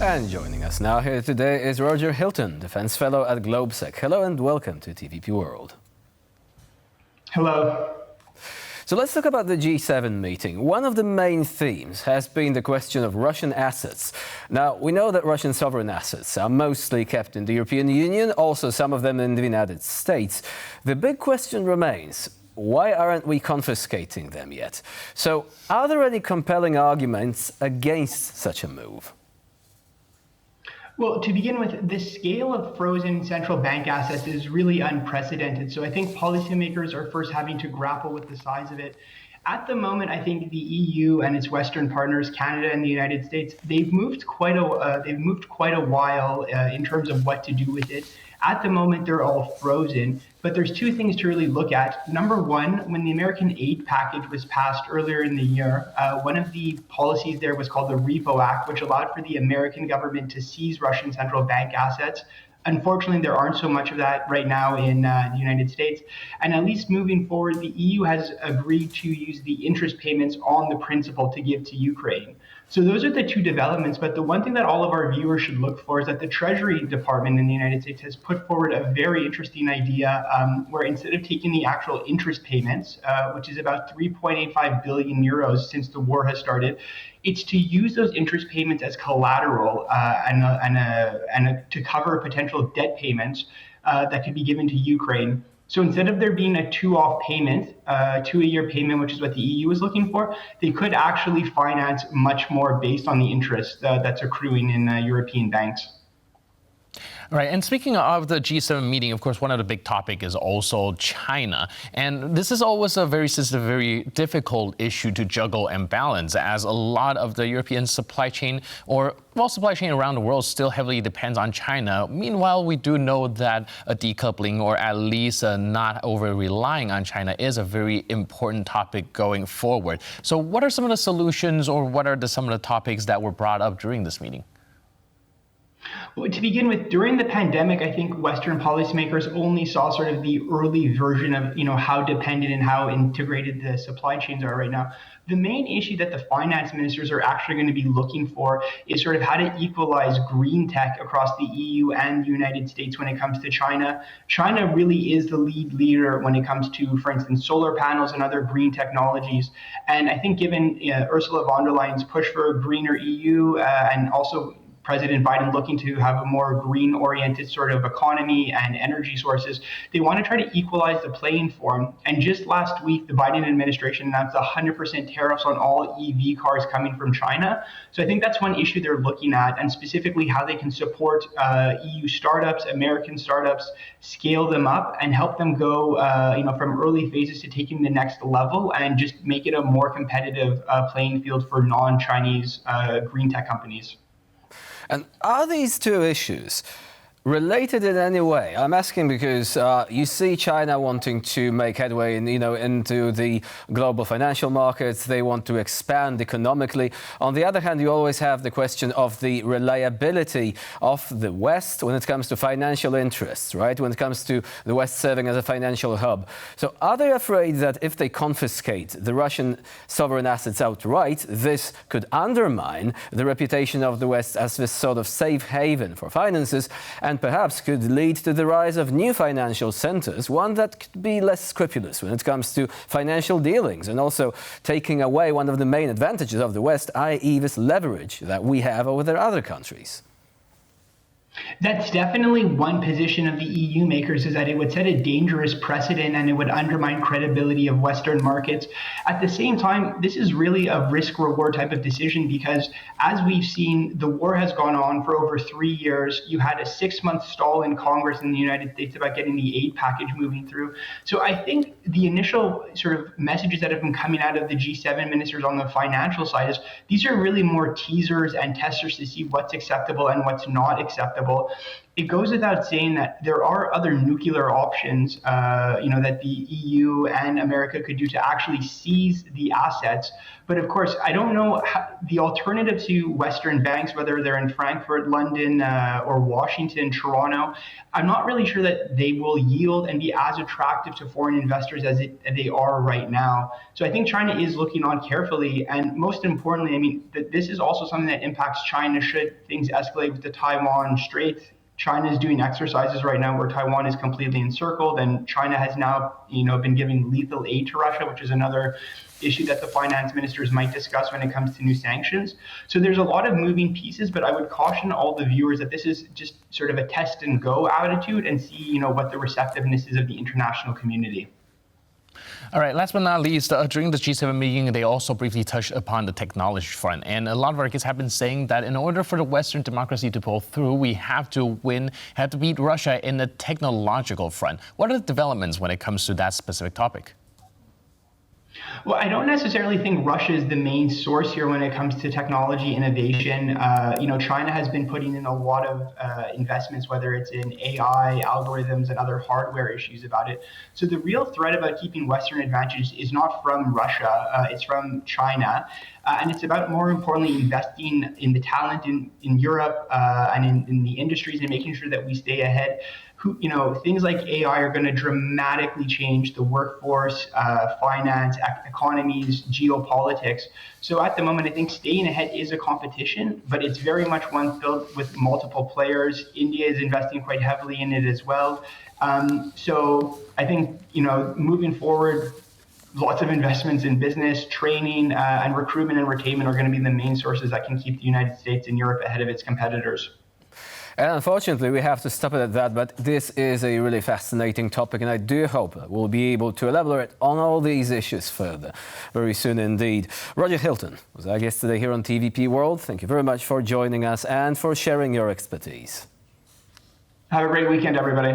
And joining us now here today is Roger Hilton, Defense Fellow at GLOBSEC. Hello and welcome to TVP World. Hello. So let's talk about the G7 meeting. One of the main themes has been the question of Russian assets. Now, we know that Russian sovereign assets are mostly kept in the European Union, also some of them in the United States. The big question remains, why aren't we confiscating them yet? So are there any compelling arguments against such a move? Well, to begin with, the scale of frozen central bank assets is really unprecedented. So I think policymakers are first having to grapple with the size of it. At the moment, I think the EU and its Western partners, Canada and the United States, they've moved quite a while in terms of what to do with it. At the moment, they're all frozen, but there's two things to really look at. Number one, when the American aid package was passed earlier in the year, one of the policies there was called the Repo Act, which allowed for the American government to seize Russian central bank assets. Unfortunately, there aren't so much of that right now in the United States. And at least moving forward, the EU has agreed to use the interest payments on the principal to give to Ukraine. So those are the two developments. But the one thing that all of our viewers should look for is that the Treasury Department in the United States has put forward a very interesting idea where instead of taking the actual interest payments, which is about 3.85 billion euros since the war has started, it's to use those interest payments as collateral and to cover potential debt payments that could be given to Ukraine. So instead of there being a two-off payment, two-a-year payment, which is what the EU is looking for, they could actually finance much more based on the interest that's accruing in European banks. Right, and speaking of the G7 meeting, of course, one of the big topics is also China. And this is always a very sensitive, very difficult issue to juggle and balance, as a lot of the European supply chain, supply chain around the world still heavily depends on China. Meanwhile, we do know that a decoupling, or at least not over-relying on China, is a very important topic going forward. So what are some of the solutions, or what are some of the topics that were brought up during this meeting? Well, to begin with, during the pandemic, I think Western policymakers only saw sort of the early version of, how dependent and how integrated the supply chains are right now. The main issue that the finance ministers are actually going to be looking for is sort of how to equalize green tech across the EU and the United States when it comes to China. China really is the lead leader when it comes to, for instance, solar panels and other green technologies. And I think given Ursula von der Leyen's push for a greener EU and also President Biden looking to have a more green-oriented sort of economy and energy sources, they want to try to equalize the playing field. And just last week, the Biden administration announced 100% tariffs on all EV cars coming from China. So I think that's one issue they're looking at, and specifically how they can support EU startups, American startups, scale them up and help them go from early phases to taking the next level and just make it a more competitive playing field for non-Chinese green tech companies. And are these two issues related in any way? I'm asking because you see China wanting to make headway into the global financial markets. They want to expand economically. On the other hand, you always have the question of the reliability of the West when it comes to financial interests, right? When it comes to the West serving as a financial hub. So are they afraid that if they confiscate the Russian sovereign assets outright, this could undermine the reputation of the West as this sort of safe haven for finances, and perhaps could lead to the rise of new financial centers, one that could be less scrupulous when it comes to financial dealings, and also taking away one of the main advantages of the West, i.e. this leverage that we have over their other countries? That's definitely one position of the EU makers, is that it would set a dangerous precedent and it would undermine credibility of Western markets. At the same time, this is really a risk-reward type of decision because, as we've seen, the war has gone on for over 3 years. You had a 6-month stall in Congress in the United States about getting the aid package moving through. So I think the initial sort of messages that have been coming out of the G7 ministers on the financial side is these are really more teasers and testers to see what's acceptable and what's not acceptable. it goes without saying that there are other nuclear options, that the EU and America could do to actually seize the assets. But of course, I don't know the alternative to Western banks, whether they're in Frankfurt, London, or Washington, Toronto. I'm not really sure that they will yield and be as attractive to foreign investors as they are right now. So I think China is looking on carefully. And most importantly, I mean, this is also something that impacts China should things escalate with the Taiwan Strait. China is doing exercises right now where Taiwan is completely encircled, and China has now, been giving lethal aid to Russia, which is another issue that the finance ministers might discuss when it comes to new sanctions. So there's a lot of moving pieces, but I would caution all the viewers that this is just sort of a test and go attitude, and see, what the receptiveness is of the international community. All right, last but not least, during the G7 meeting, they also briefly touched upon the technology front. And a lot of our guests have been saying that in order for the Western democracy to pull through, we have to beat Russia in the technological front. What are the developments when it comes to that specific topic? Well, I don't necessarily think Russia is the main source here when it comes to technology innovation. China has been putting in a lot of investments, whether it's in AI, algorithms, and other hardware issues about it. So the real threat about keeping Western advantage is not from Russia, it's from China. And it's about, more importantly, investing in the talent in Europe and in the industries, and making sure that we stay ahead. Things like AI are going to dramatically change the workforce, finance, economies, geopolitics. So at the moment, I think staying ahead is a competition, but it's very much one filled with multiple players. India is investing quite heavily in it as well. So I think, moving forward, lots of investments in business, training, and recruitment and retainment are going to be the main sources that can keep the United States and Europe ahead of its competitors. And unfortunately, we have to stop it at that, but this is a really fascinating topic, and I do hope that we'll be able to elaborate on all these issues further very soon indeed. Roger Hilton was our guest today here on TVP World. Thank you very much for joining us and for sharing your expertise. Have a great weekend, everybody.